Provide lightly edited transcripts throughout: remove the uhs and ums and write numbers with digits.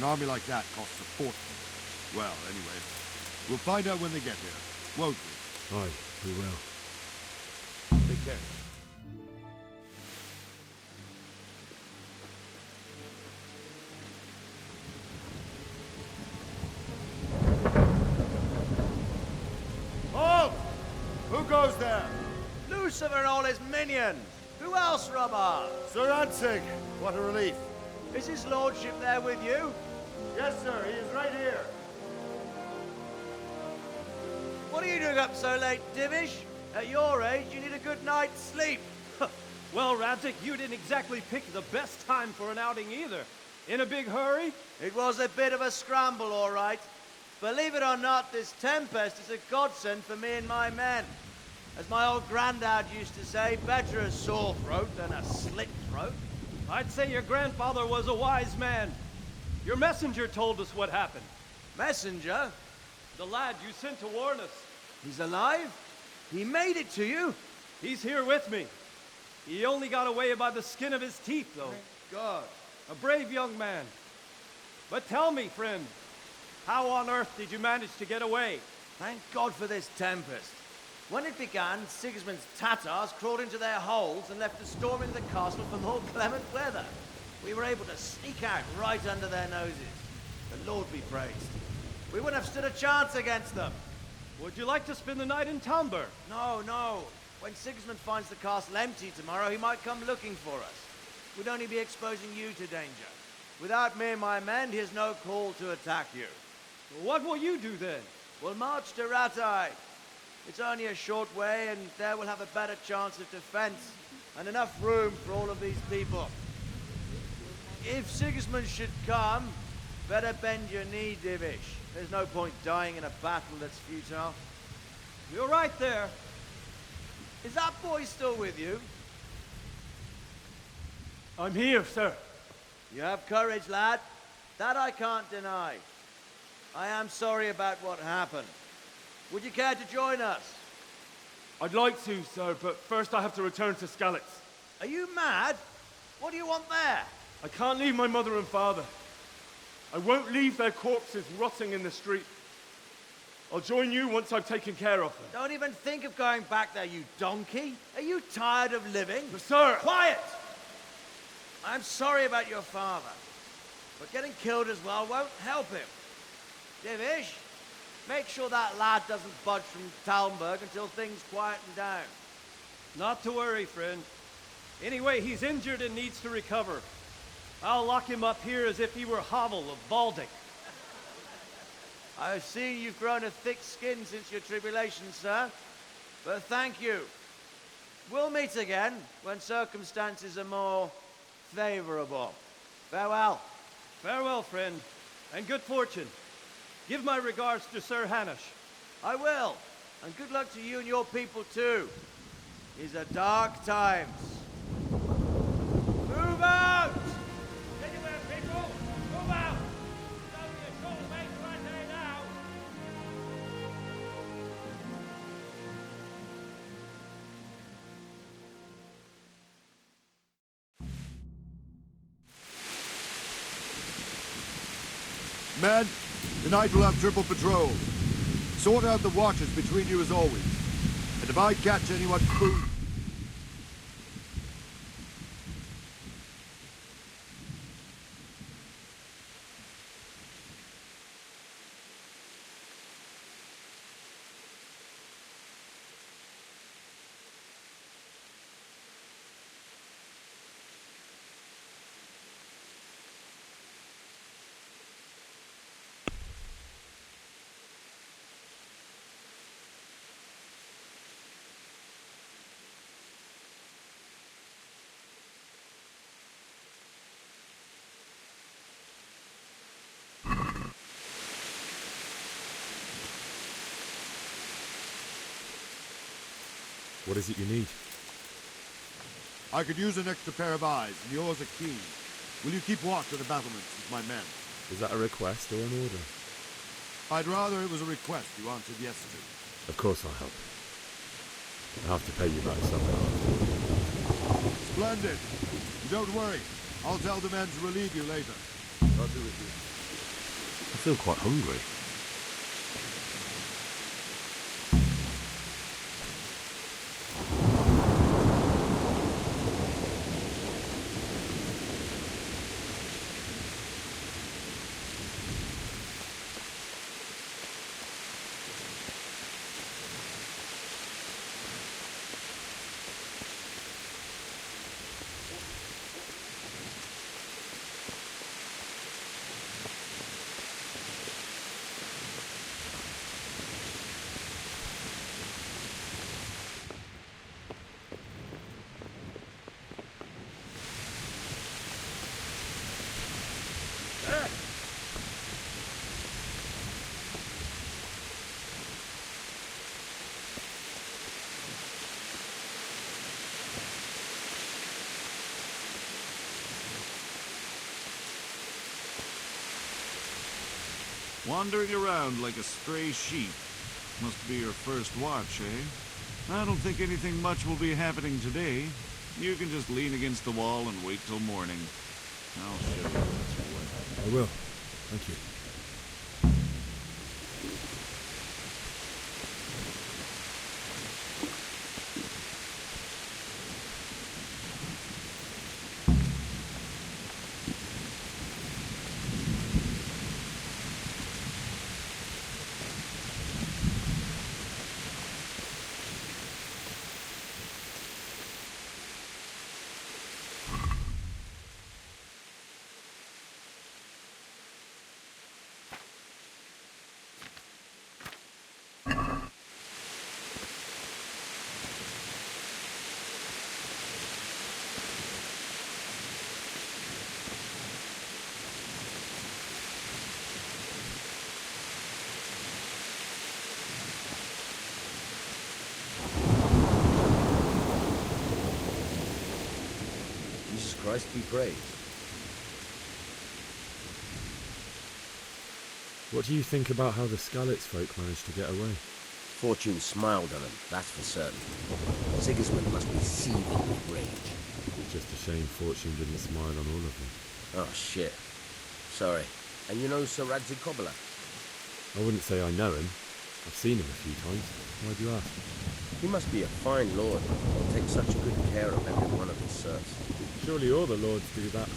An army like that costs a fortune. Well, anyway, we'll find out when they get here, won't we? Aye, we will. Take care. Halt! Who goes there? Lucifer and all his minions! Who else, Robber? Sir Ansig! What a relief. Is his lordship there with you? Yes, sir. He is right here. What are you doing up so late, Divish? At your age, you need a good night's sleep. Well, Radzik, you didn't exactly pick the best time for an outing either. In a big hurry? It was a bit of a scramble, all right. Believe it or not, this tempest is a godsend for me and my men. As my old granddad used to say, better a sore throat than a slit throat. I'd say your grandfather was a wise man. Your messenger told us what happened. Messenger? The lad you sent to warn us. He's alive? He made it to you? He's here with me. He only got away by the skin of his teeth, though. Thank God. A brave young man. But tell me, friend, how on earth did you manage to get away? Thank God for this tempest. When it began, Sigismund's Tatars crawled into their holes and left us storming the castle for more clement weather. We were able to sneak out right under their noses. The Lord be praised. We wouldn't have stood a chance against them. Would you like to spend the night in Talmberg? No, no. When Sigismund finds the castle empty tomorrow, he might come looking for us. We'd only be exposing you to danger. Without me and my men, he has no call to attack you. What will you do then? We'll march to Ratai. It's only a short way, and there we'll have a better chance of defense and enough room for all of these people. If Sigismund should come, better bend your knee, Divish. There's no point dying in a battle that's futile. You're right there. Is that boy still with you? I'm here, sir. You have courage, lad. That I can't deny. I am sorry about what happened. Would you care to join us? I'd like to, sir, but first I have to return to Skalitz. Are you mad? What do you want there? I can't leave my mother and father. I won't leave their corpses rotting in the street. I'll join you once I've taken care of them. Don't even think of going back there, you donkey. Are you tired of living? But sir! Quiet! I'm sorry about your father, but getting killed as well won't help him. Divish, make sure that lad doesn't budge from Talmberg until things quieten down. Not to worry, friend. Anyway, he's injured and needs to recover. I'll lock him up here as if he were Havel of Baldic. I've seen you've grown a thick skin since your tribulation, sir. But thank you. We'll meet again when circumstances are more favorable. Farewell. Farewell, friend, and good fortune. Give my regards to Sir Hanush. I will. And good luck to you and your people, too. These are dark times. Move out! Anywhere, people! Move out! It's only a short way to Rattay now! Men, tonight we'll have triple patrol. Sort out the watches between you as always. And if I catch anyone food... What is it you need? I could use an extra pair of eyes, and yours are keen. Will you keep watch of the battlements with my men? Is that a request or an order? I'd rather it was a request you answered yes to. Of course I'll help. I'll have to pay you back somehow. Splendid. Don't worry. I'll tell the men to relieve you later. I'll do it. feel quite hungry. Wandering around like a stray sheep. Must be your first watch, eh? I don't think anything much will be happening today. You can just lean against the wall and wait till morning. I'll show you what's what. I will. Thank you. Jesus Christ be praised. What do you think about how the Skalitz folk managed to get away? Fortune smiled on him, that's for certain. Sigismund must be seething with rage. Just a shame Fortune didn't smile on all of them. Oh, shit. Sorry. And you know Sir Radzig Kobyla? I wouldn't say I know him. I've seen him a few times. Why do you ask? He must be a fine lord. He'll take such good care of every one of his serfs. Surely all the lords do that.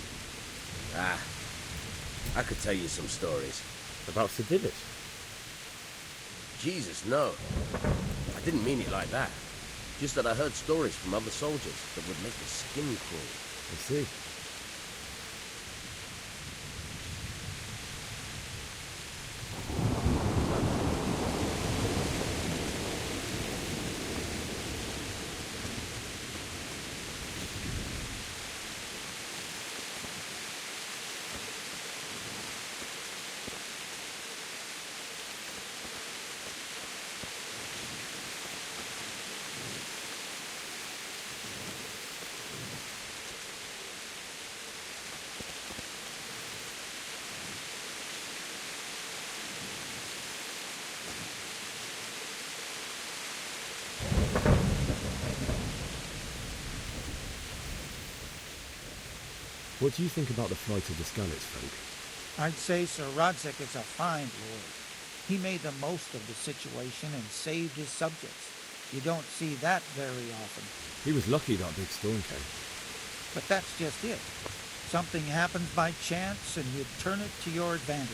Ah, I could tell you some stories. About Sedivit? Jesus, no. I didn't mean it like that. Just that I heard stories from other soldiers that would make the skin crawl. I see. What do you think about the flight of the Skalitz folk? I'd say Sir Radzig is a fine lord. He made the most of the situation and saved his subjects. You don't see that very often. He was lucky that big storm came. But that's just it. Something happens by chance and you turn it to your advantage.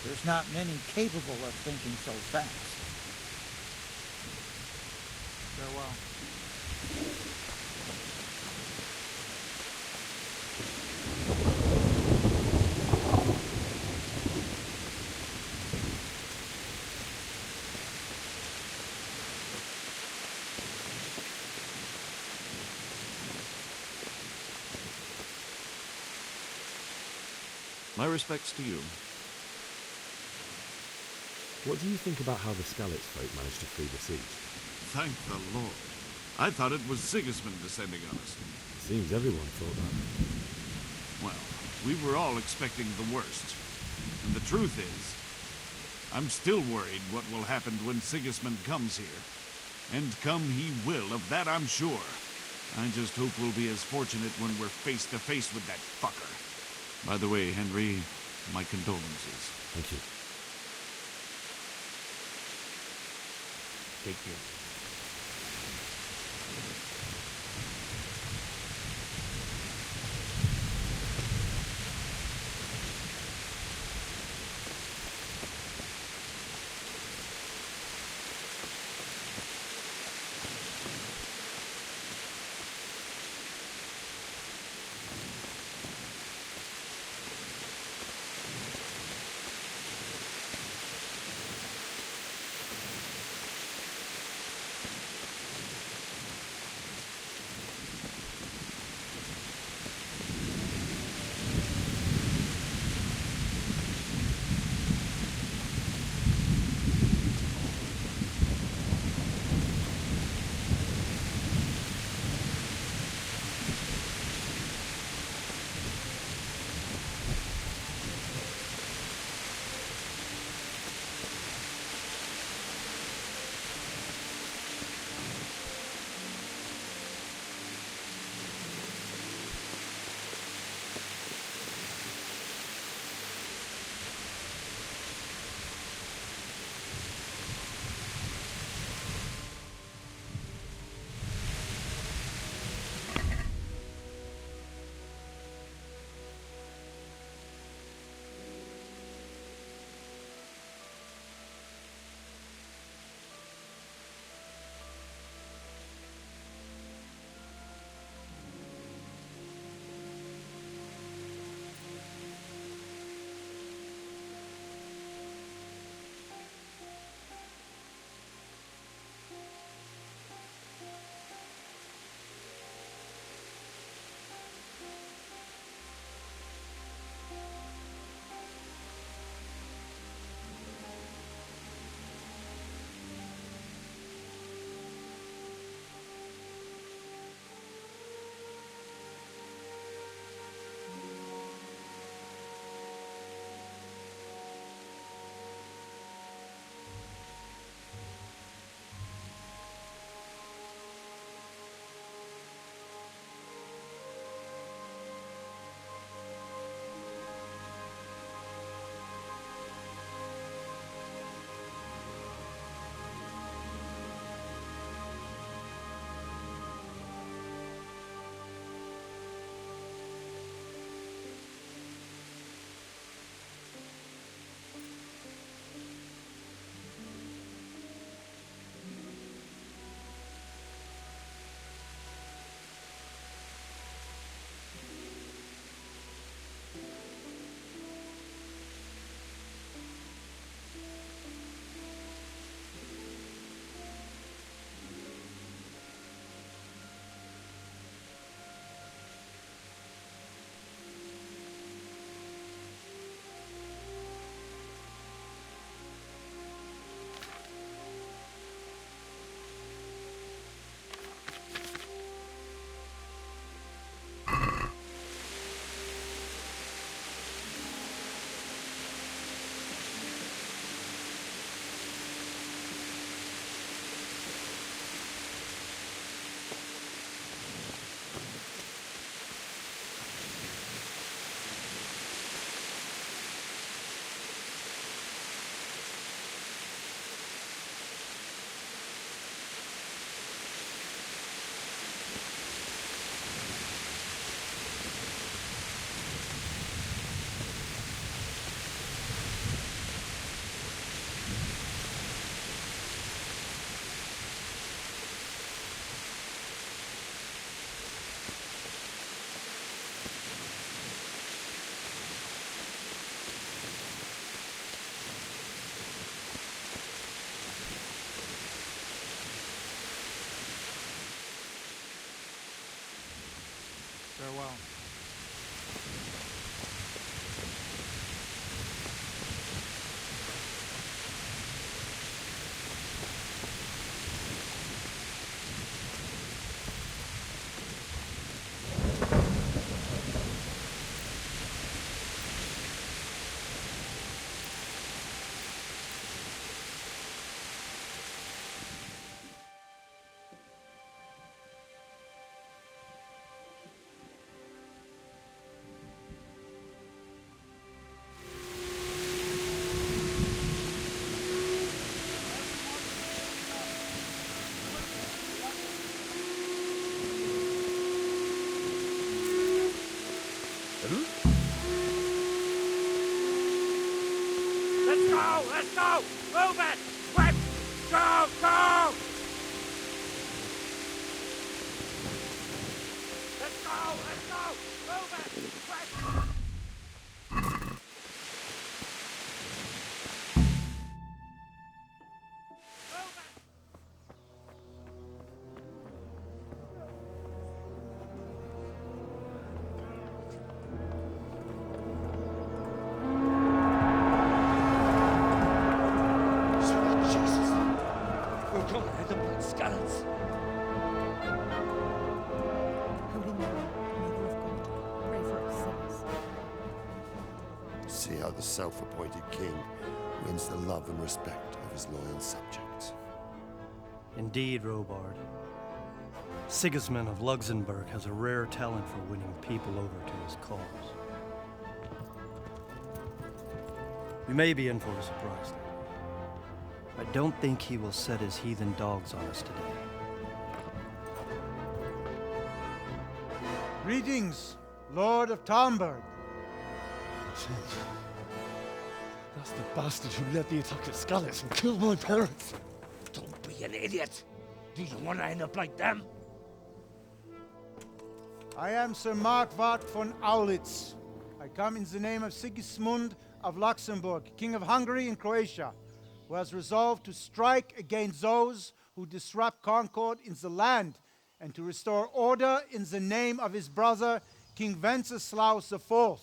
There's not many capable of thinking so fast. Farewell. My respects to you. What do you think about how the Skalitz folk managed to flee the siege? Thank the Lord. I thought it was Sigismund descending on us. Seems everyone thought that. Well, we were all expecting the worst. And the truth is, I'm still worried what will happen when Sigismund comes here. And come he will, of that I'm sure. I just hope we'll be as fortunate when we're face to face with that fucker. By the way, Henry, My condolences. Thank you. Take care. Farewell. Let's go! Let's go! Move it! Quick! Go! Go! Let's go! Let's go! Move it! Quick! See how the self-appointed king wins the love and respect of his loyal subjects. Indeed, Robard. Sigismund of Luxembourg has a rare talent for winning people over to his cause. We may be in for a surprise, though. I don't think he will set his heathen dogs on us today. Greetings, Lord of Talmberg. That's the bastard who led the attack at Skalitz and killed my parents. Don't be an idiot. Do you want to end up like them? I am Sir Markwart von Aulitz. I come in the name of Sigismund of Luxembourg, King of Hungary and Croatia, who has resolved to strike against those who disrupt concord in the land and to restore order in the name of his brother, King Wenceslaus IV.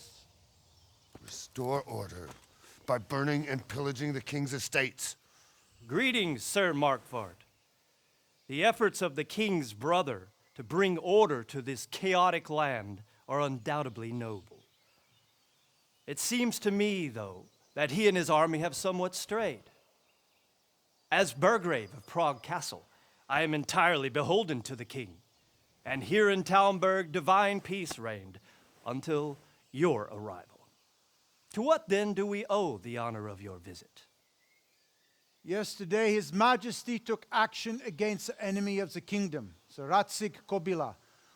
Restore order by burning and pillaging the king's estates. Greetings, Sir Markwart. The efforts of the king's brother to bring order to this chaotic land are undoubtedly noble. It seems to me, though, that he and his army have somewhat strayed. As Burgrave of Prague Castle, I am entirely beholden to the king, and here in Talmberg divine peace reigned until your arrival. To what then do we owe the honor of your visit? Yesterday, His Majesty took action against the enemy of the kingdom, Sir Radzig Kobyla,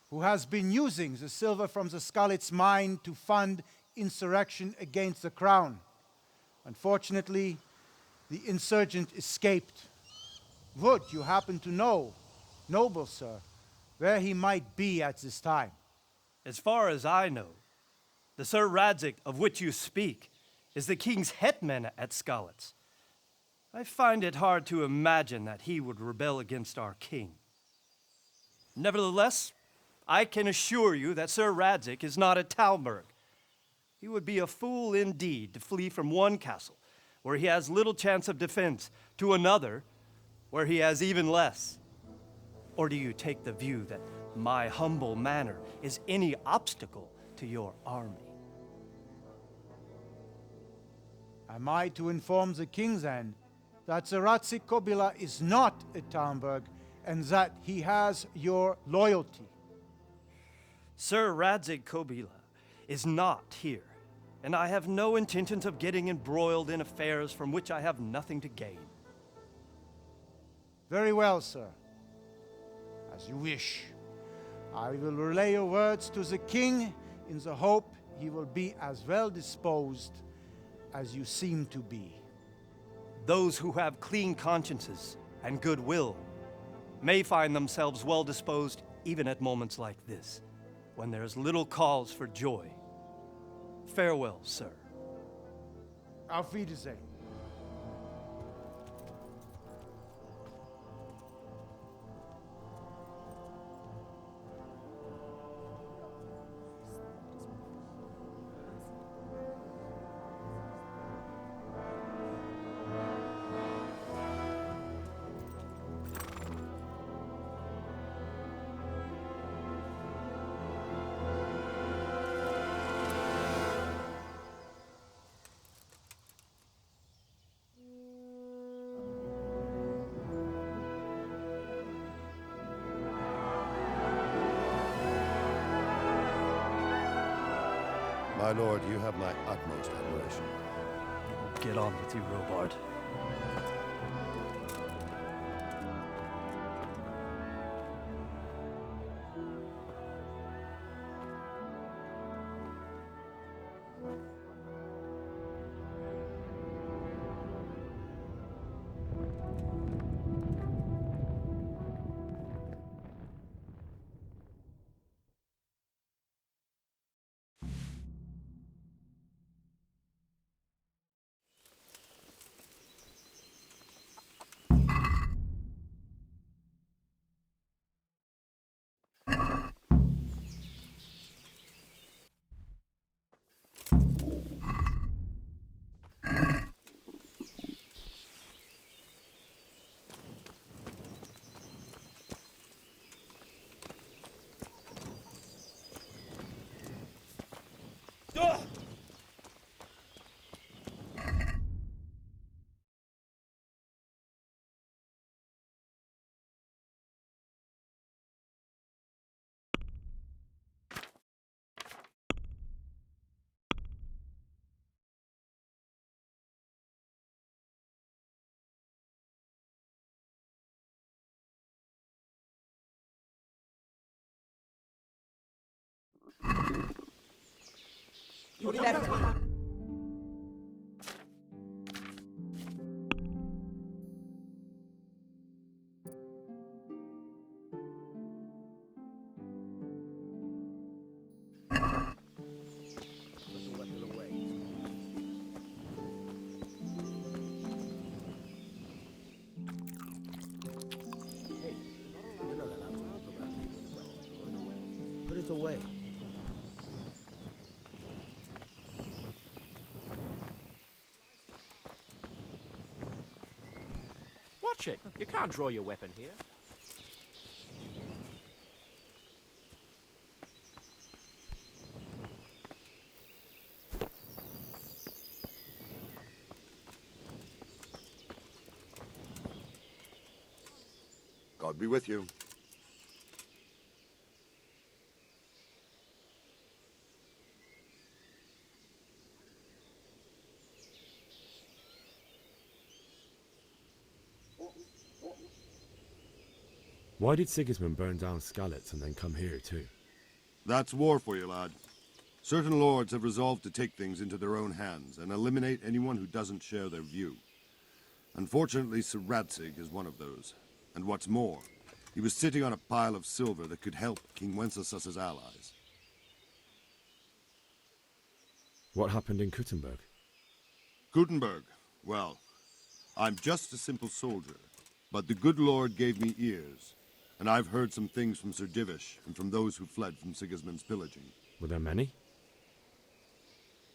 who has been using the silver from the Skalitz mine to fund insurrection against the crown. Unfortunately, the insurgent escaped. Would you happen to know, noble sir, where he might be at this time? As far as I know, the Sir Radzig of which you speak is the king's hetman at Skalitz. I find it hard to imagine that he would rebel against our king. Nevertheless, I can assure you that Sir Radzig is not at Talmberg. He would be a fool indeed to flee from one castle, where he has little chance of defense, to another, where he has even less. Or do you take the view that my humble manner is any obstacle to your army? Am I to inform the king then that Sir Radzig Kobyla is not at Talmberg and that he has your loyalty? Sir Radzig Kobyla is not here, and I have no intentions of getting embroiled in affairs from which I have nothing to gain. Very well, sir. As you wish. I will relay your words to the king in the hope he will be as well disposed as you seem to be. Those who have clean consciences and goodwill may find themselves well disposed even at moments like this, when there is little cause for joy. Farewell, sir. Auf Wiedersehen. My lord, you have my utmost admiration. Get on with you, Robard. You left. Put it away. Watch it. You can't draw your weapon here. God be with you. Why did Sigismund burn down Skalitz and then come here too? That's war for you, lad. Certain lords have resolved to take things into their own hands and eliminate anyone who doesn't share their view. Unfortunately, Sir Radzig is one of those. And what's more, he was sitting on a pile of silver that could help King Wenceslas's allies. What happened in Kuttenberg? Gutenberg, well, I'm just a simple soldier, but the good Lord gave me ears, and I've heard some things from Sir Divish and from those who fled from Sigismund's pillaging. Were there many?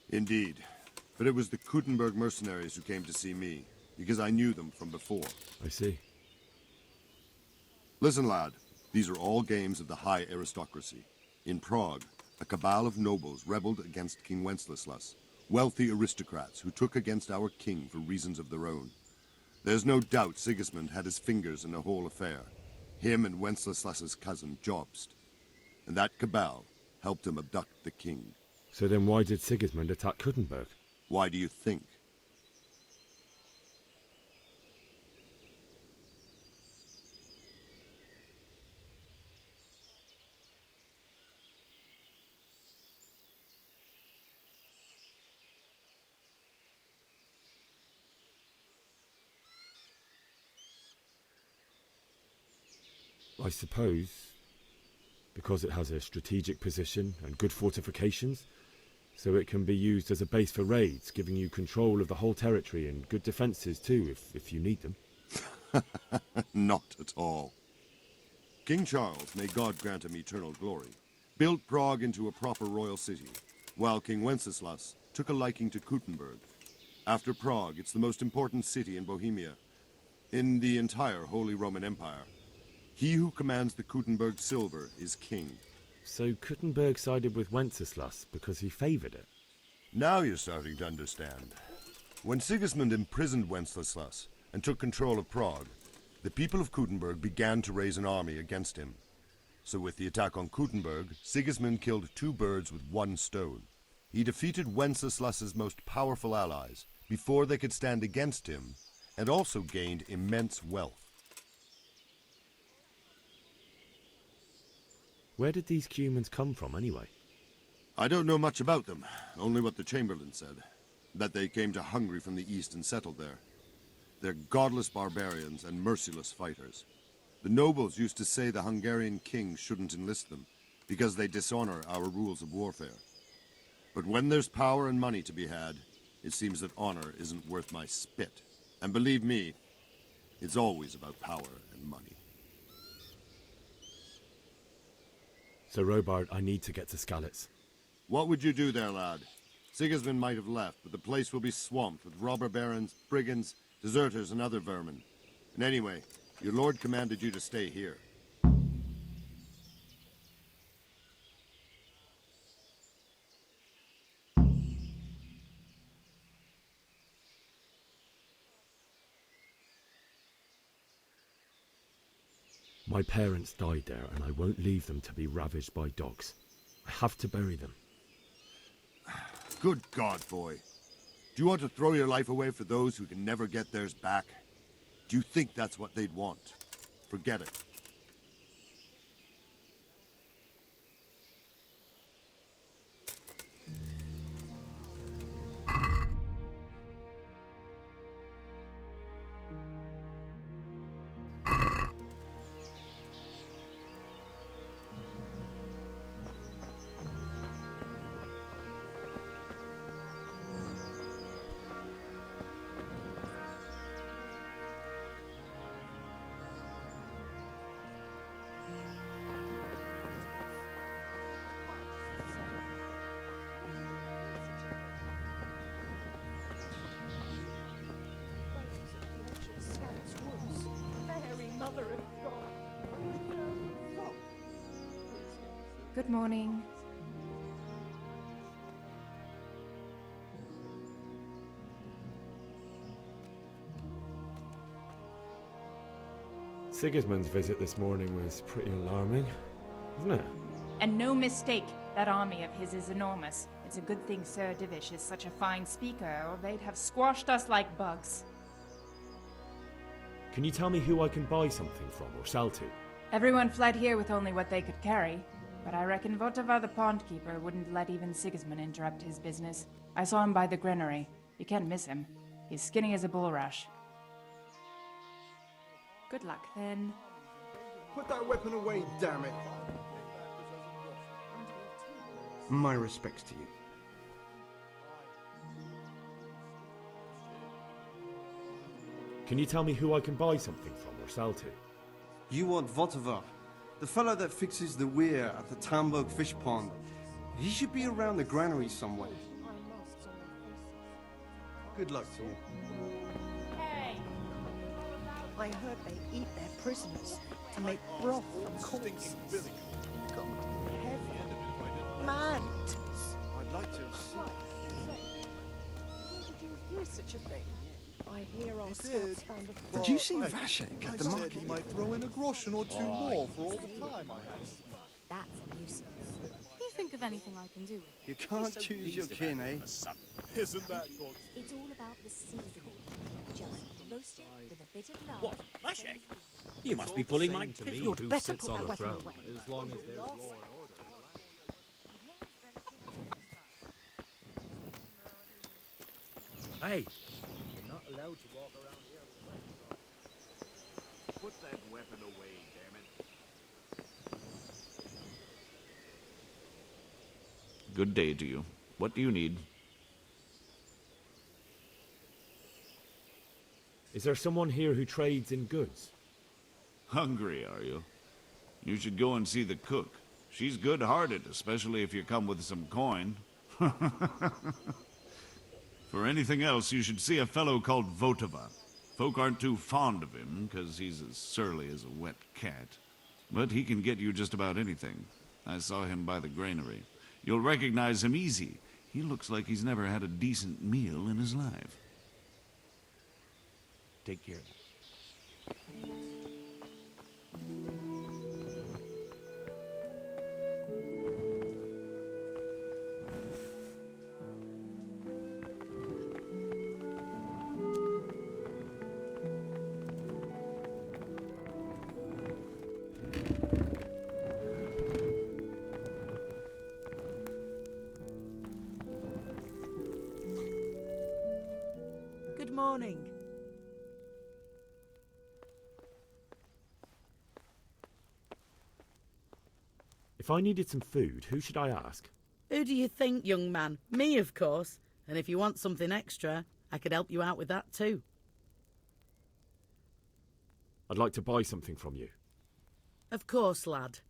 Indeed, but it was the Kuttenberg mercenaries who came to see me, because I knew them from before. I see. Listen, lad, these are all games of the high aristocracy. In Prague, a cabal of nobles rebelled against King Wenceslas, wealthy aristocrats who took against our king for reasons of their own. There's no doubt Sigismund had his fingers in the whole affair. Him and Wenceslas's cousin, Jobst. And that cabal helped him abduct the king. So then why did Sigismund attack Kuttenberg? Why do you think? I suppose because it has a strategic position and good fortifications, so it can be used as a base for raids, giving you control of the whole territory and good defences too, if you need them. Not at all. King Charles, may God grant him eternal glory, built Prague into a proper royal city, while King Wenceslas took a liking to Kuttenberg. After Prague, it's the most important city in Bohemia, in the entire Holy Roman Empire. He who commands the Kuttenberg silver is king. So Kuttenberg sided with Wenceslas because he favoured it? Now you're starting to understand. When Sigismund imprisoned Wenceslas and took control of Prague, the people of Kuttenberg began to raise an army against him. So with the attack on Kuttenberg, Sigismund killed two birds with one stone. He defeated Wenceslas's most powerful allies before they could stand against him, and also gained immense wealth. Where did these Cumans come from, anyway? I don't know much about them, only what the Chamberlain said. That they came to Hungary from the east and settled there. They're godless barbarians and merciless fighters. The nobles used to say the Hungarian king shouldn't enlist them, because they dishonor our rules of warfare. But when there's power and money to be had, it seems that honor isn't worth my spit. And believe me, it's always about power and money. So Robard, I need to get to Skalitz. What would you do there, lad? Sigismund might have left, but the place will be swamped with robber barons, brigands, deserters, and other vermin. And anyway, your lord commanded you to stay here. My parents died there, and I won't leave them to be ravaged by dogs. I have to bury them. Good God, boy. Do you want to throw your life away for those who can never get theirs back? Do you think that's what they'd want? Forget it. Good morning. Sigismund's visit this morning was pretty alarming, wasn't it? And no mistake, that army of his is enormous. It's a good thing Sir Divish is such a fine speaker, or they'd have squashed us like bugs. Can you tell me who I can buy something from or sell to? Everyone fled here with only what they could carry, but I reckon Votava the pond keeper wouldn't let even Sigismund interrupt his business. I saw him by the granary. You can't miss him. He's skinny as a bulrush. Good luck, then. Put that weapon away, damn it. My respects to you. Can you tell me who I can buy something from or sell to? You want Votava, the fellow that fixes the weir at the Tamburg fish pond. He should be around the granary somewhere. Good luck to you. I heard they eat their prisoners to make broth from corpses. God, heaven. Mad. I'd like to have seen. Where did you hear such a thing? I hear our scouts found a... Did you see Vashek at the market? He might throw in a groschen or two more for all the time I have. That's a nuisance. You think of anything I can do? You can't choose your kin, eh? Isn't that good? It's all about the seasoning. Just roast it with a bit of lard. What? Vashek? You must be pulling my teeth. You'd better put that weapon away. As long as there's law and order. Hey, you're not allowed to walk around here with a weapon. Put that weapon away, damn it. Good day to you. What do you need? Is there someone here who trades in goods? Hungry, are you? You should go and see the cook. She's good-hearted, especially if you come with some coin. For anything else, you should see a fellow called Votava. Folk aren't too fond of him, because he's as surly as a wet cat. But he can get you just about anything. I saw him by the granary. You'll recognize him easy. He looks like he's never had a decent meal in his life. Take care. Good morning. If I needed some food, who should I ask? Who do you think, young man? Me, of course. And if you want something extra, I could help you out with that too. I'd like to buy something from you. Of course, lad.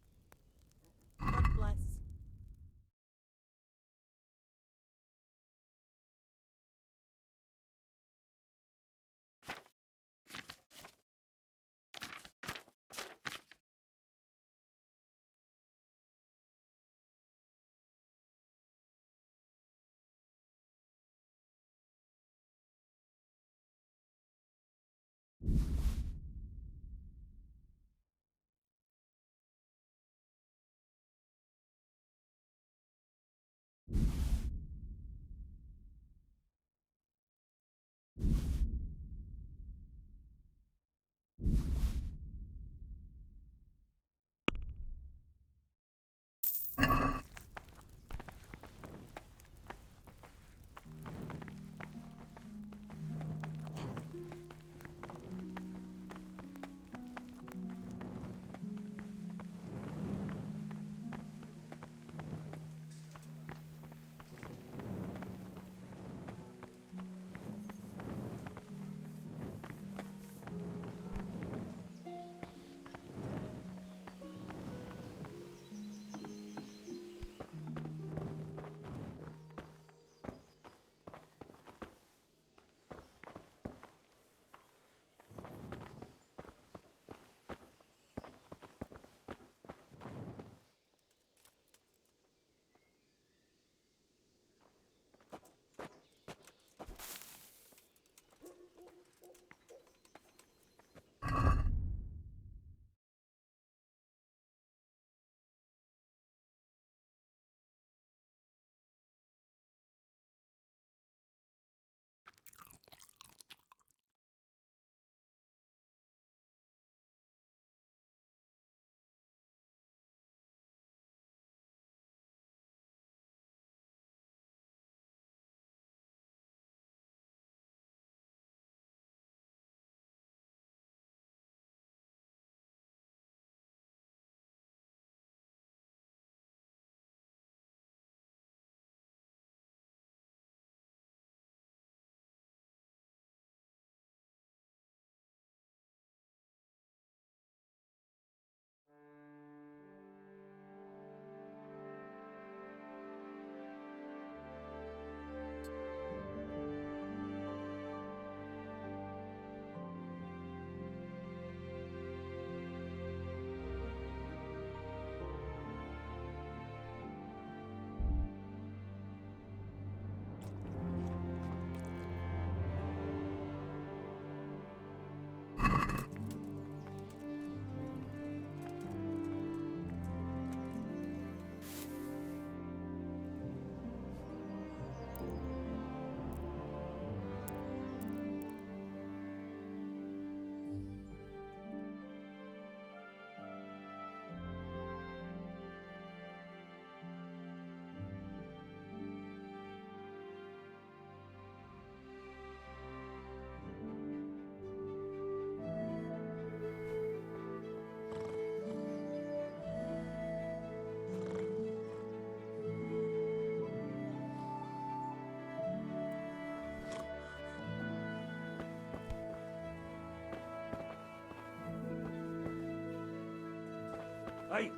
Hey!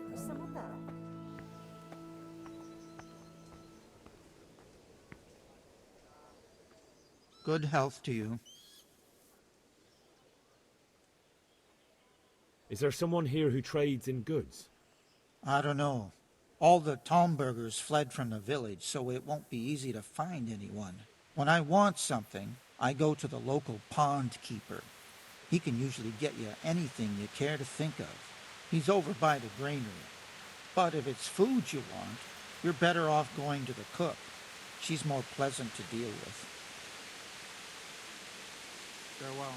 There's someone there. Good health to you. Is there someone here who trades in goods? I don't know. All the Tomburgers fled from the village, so it won't be easy to find anyone. When I want something, I go to the local pond keeper. He can usually get you anything you care to think of. He's over by the granary. But if it's food you want, you're better off going to the cook. She's more pleasant to deal with. Farewell.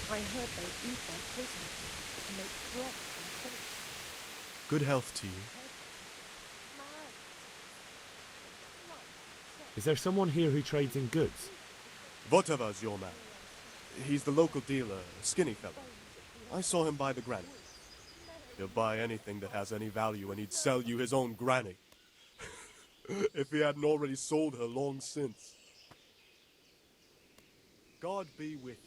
I heard they eat their prisoners to make broth and corpse. Good health to you. Is there someone here who trades in goods? Votova's your man. He's the local dealer, a skinny fellow. I saw him by the granny. He'll buy anything that has any value, and he'd sell you his own granny. If he hadn't already sold her long since. God be with you.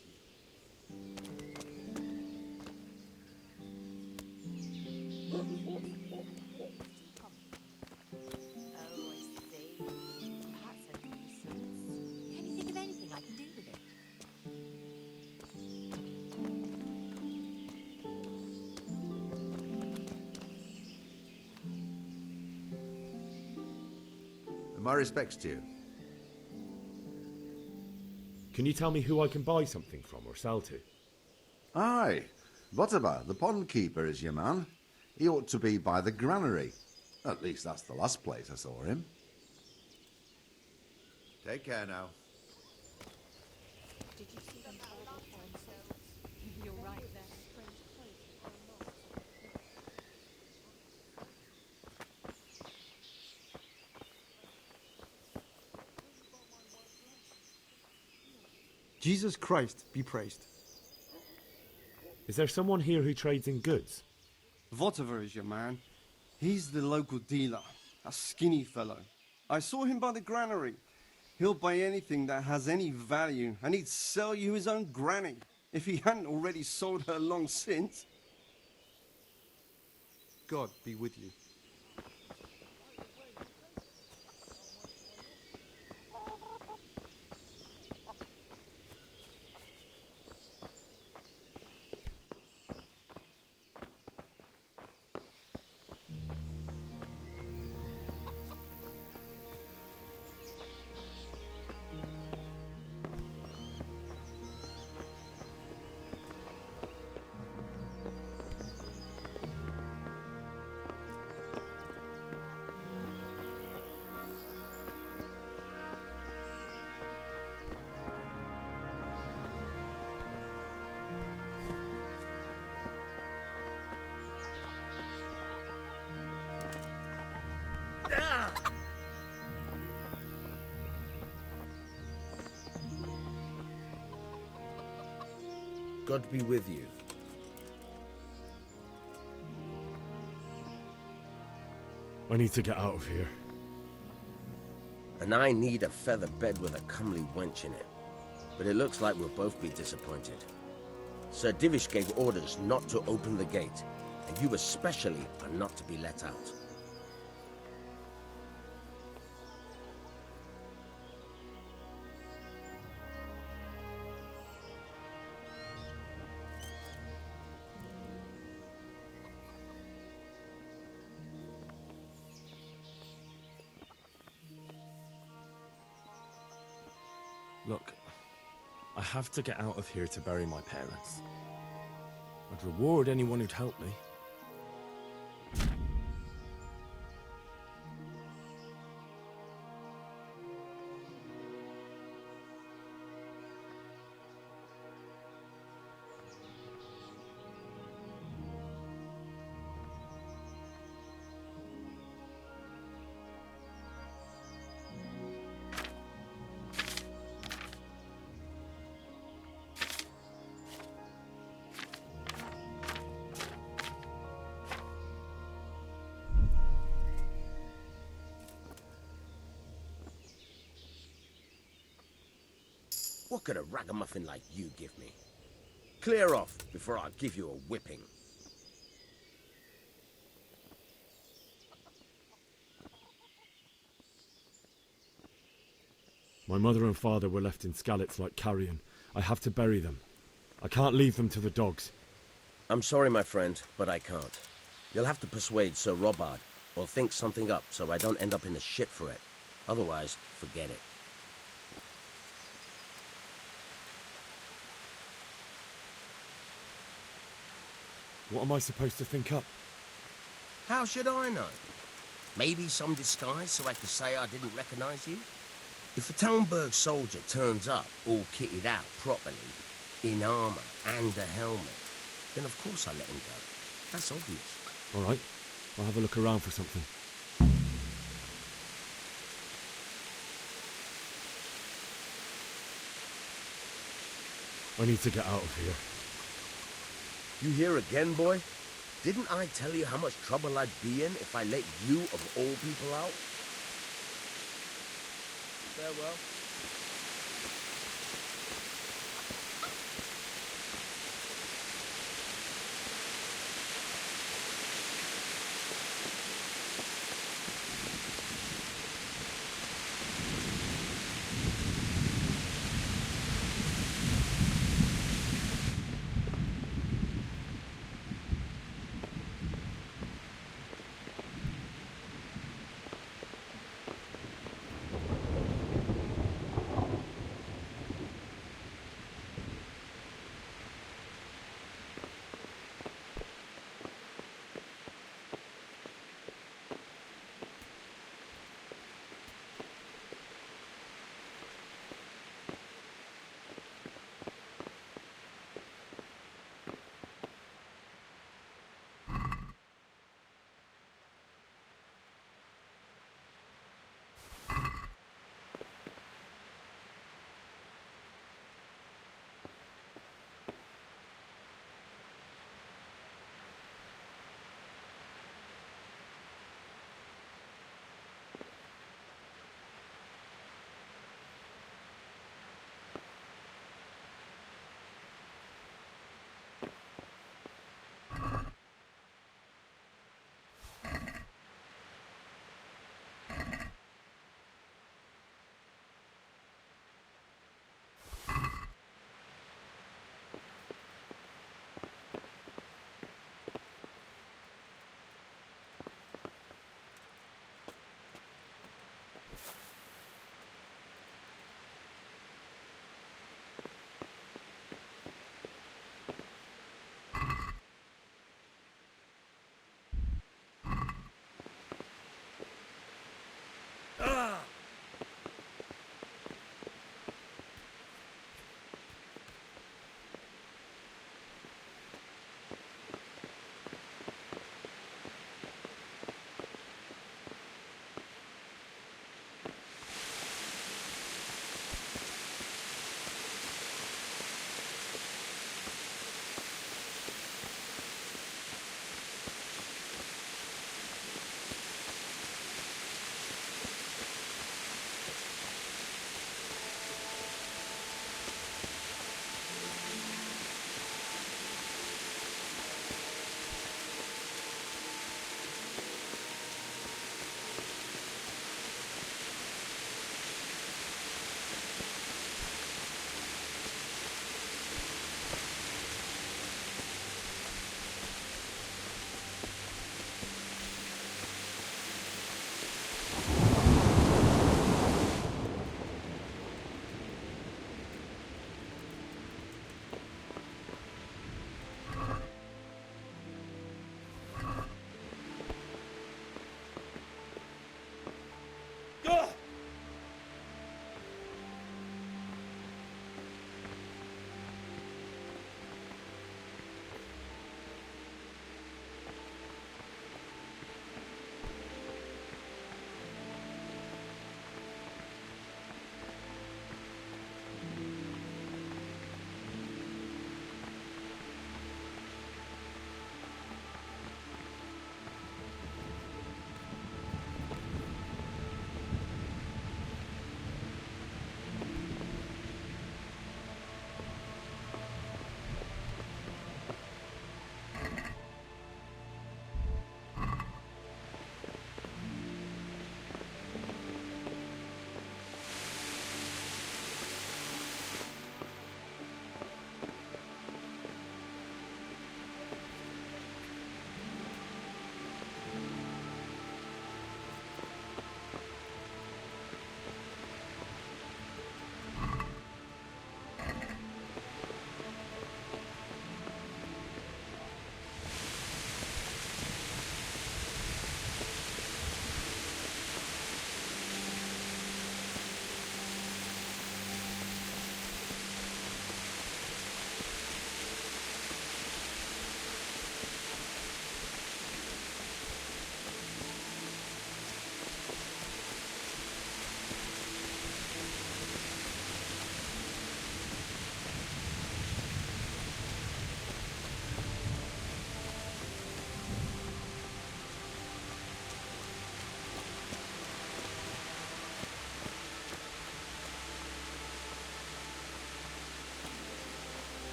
My respects to you. Can you tell me who I can buy something from or sell to? Aye, Votova, the pond keeper, is your man. He ought to be by the granary. At least that's the last place I saw him. Take care now. Did you see them horrible foreign? You're right there. Jesus Christ be praised. Is there someone here who trades in goods? Votova is your man. He's the local dealer, a skinny fellow. I saw him by the granary. He'll buy anything that has any value, and he'd sell you his own granny, if he hadn't already sold her long since. God be with you. God be with you. I need to get out of here. And I need a feather bed with a comely wench in it. But it looks like we'll both be disappointed. Sir Divish gave orders not to open the gate, and you especially are not to be let out. Look, I have to get out of here to bury my parents. I'd reward anyone who'd help me. What could a ragamuffin like you give me? Clear off before I give you a whipping. My mother and father were left in Skalitz like carrion. I have to bury them. I can't leave them to the dogs. I'm sorry, my friend, but I can't. You'll have to persuade Sir Robard, or think something up so I don't end up in the shit for it. Otherwise, forget it. What am I supposed to think up? How should I know? Maybe some disguise so I could say I didn't recognize you? If a Talmberg soldier turns up all kitted out properly, in armor and a helmet, then of course I let him go. That's obvious. All right, I'll have a look around for something. I need to get out of here. You here again, boy? Didn't I tell you how much trouble I'd be in if I let you, of all people, out? Farewell.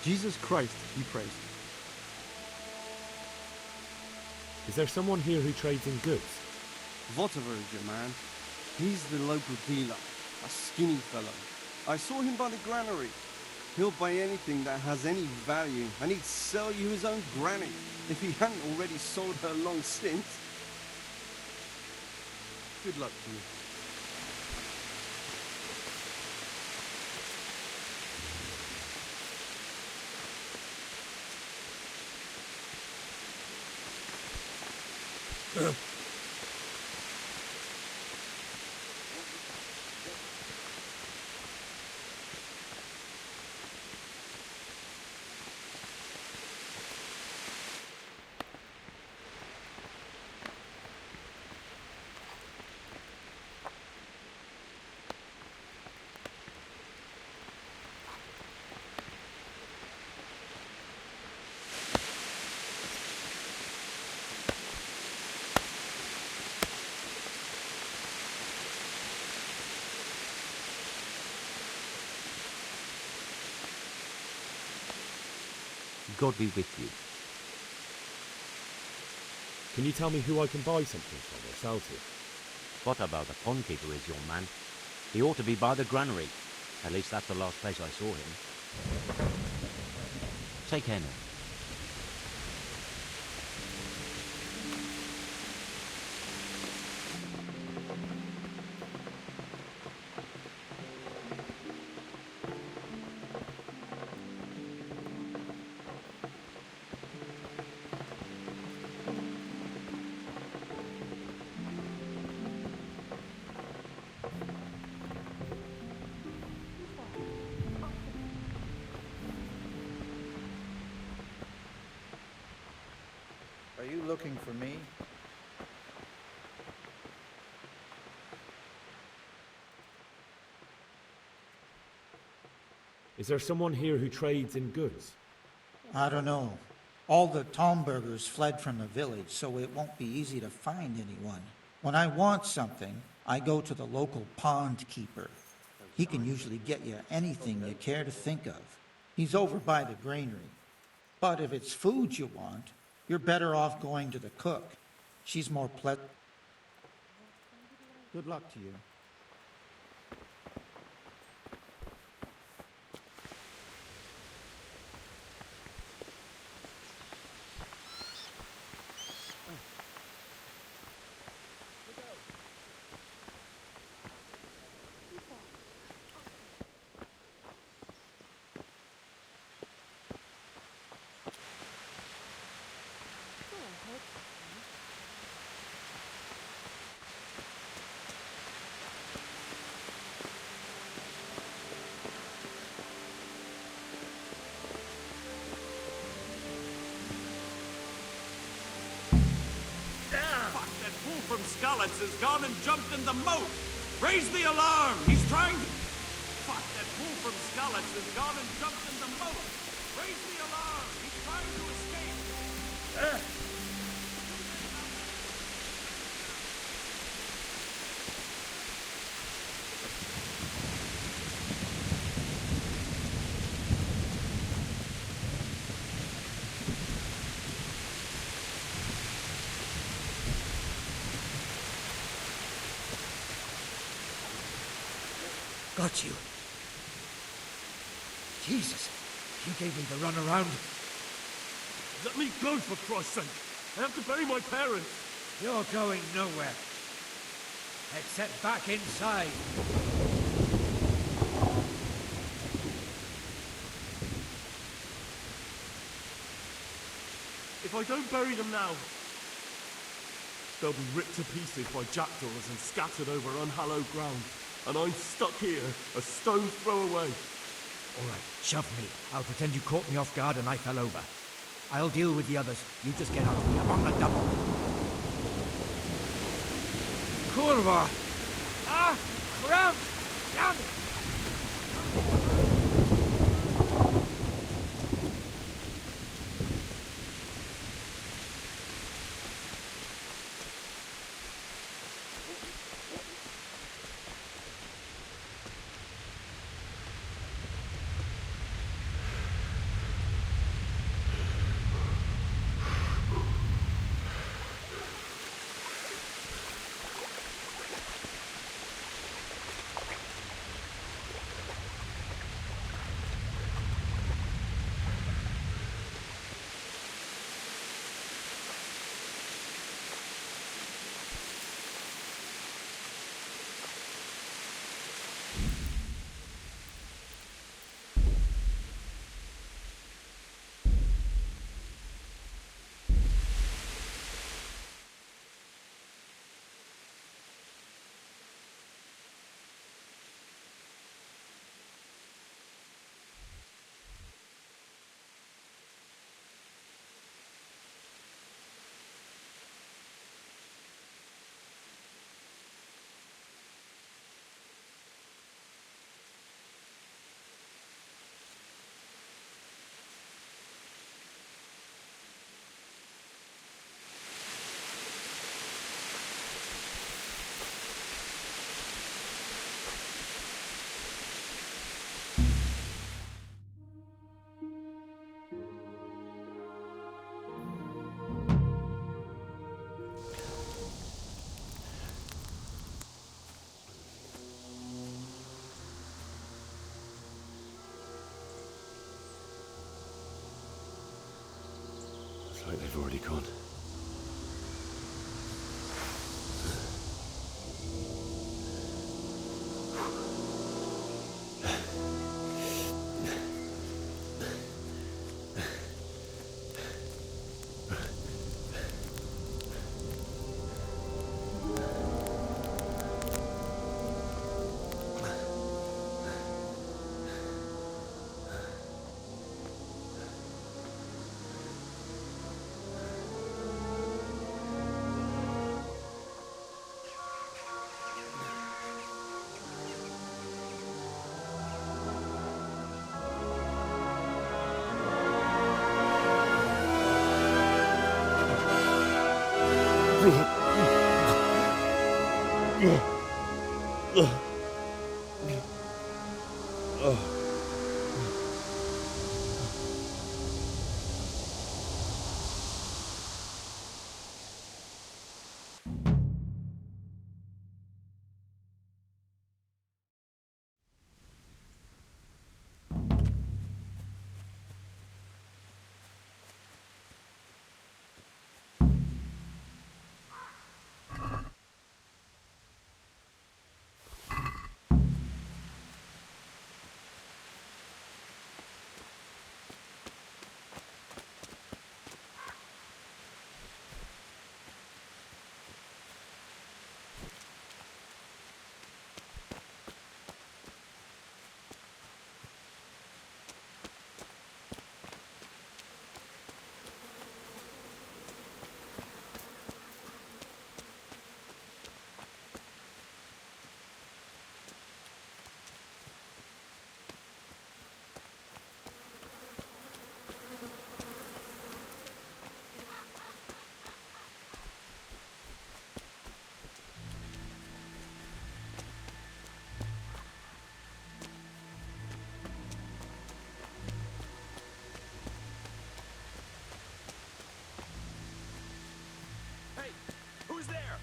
Jesus Christ be praised. Is there someone here who trades in goods? Whatever is your man? He's the local dealer, a skinny fellow. I saw him by the granary. He'll buy anything that has any value, and he'd sell you his own granny, if he hadn't already sold her long since. Good luck to you. God be with you. Can you tell me who I can buy something from or sell to? What about the pond keeper is your man? He ought to be by the granary. At least that's the last place I saw him. Take care now. Are you looking for me? Is there someone here who trades in goods? I don't know. All the Tomburgers fled from the village, so it won't be easy to find anyone. When I want something, I go to the local pond keeper. He can usually get you anything you care to think of. He's over by the granary. But if it's food you want, you're better off going to the cook. She's more Good luck to you. Fuck, that fool from Skalitz has gone and jumped in the moat! Raise the alarm! He's trying to... Fuck, that fool from Skalitz has gone and jumped in the moat! Raise the alarm! He's trying to escape! Got you. Jesus, you gave me the runaround. Let me go, for Christ's sake. I have to bury my parents. You're going nowhere. Except back inside. If I don't bury them now, they'll be ripped to pieces by jackdaws and scattered over unhallowed ground. And I'm stuck here, a stone's throw away. All right, shove me. I'll pretend you caught me off guard and I fell over. I'll deal with the others. You just get out of here on the double. Kurva! Ah! Cramp! Damn it! Looks like they've already gone. Who's there?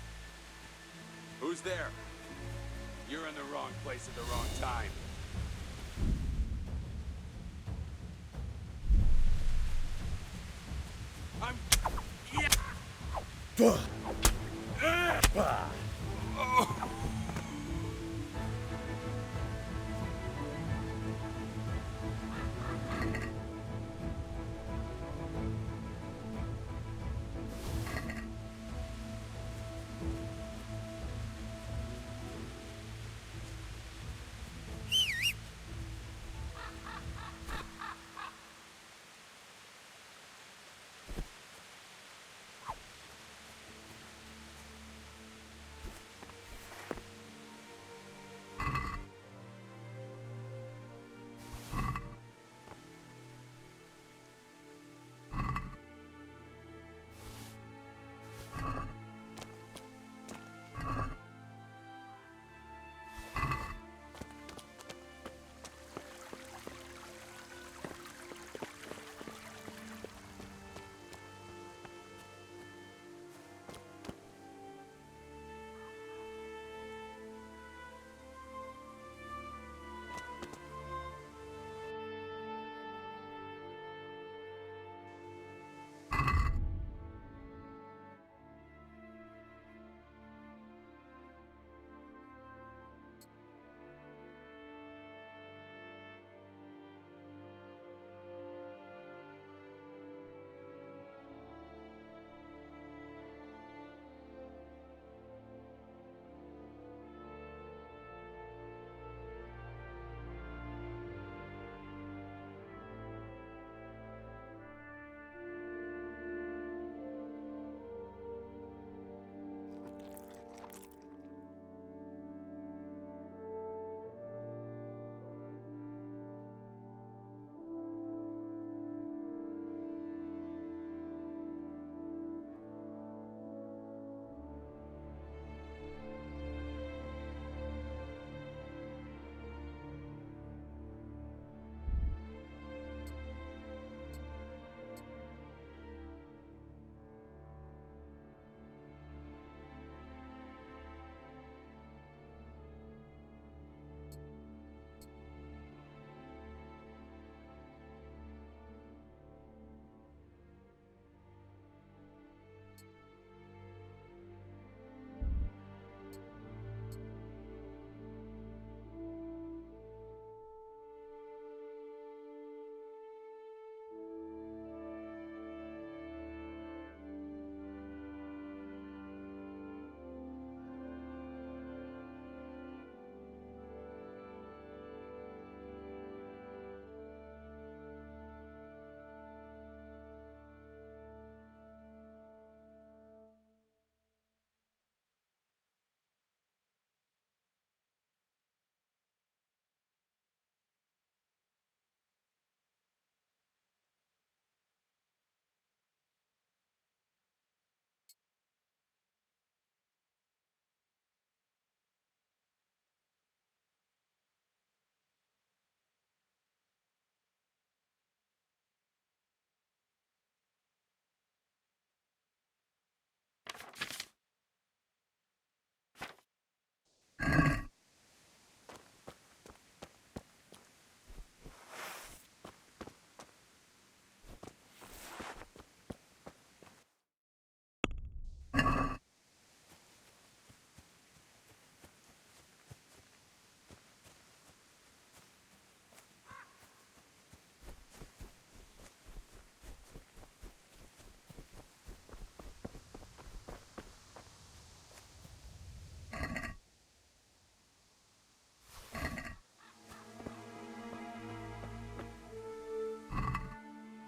Who's there? You're in the wrong place at the wrong time. I'm... Yeah!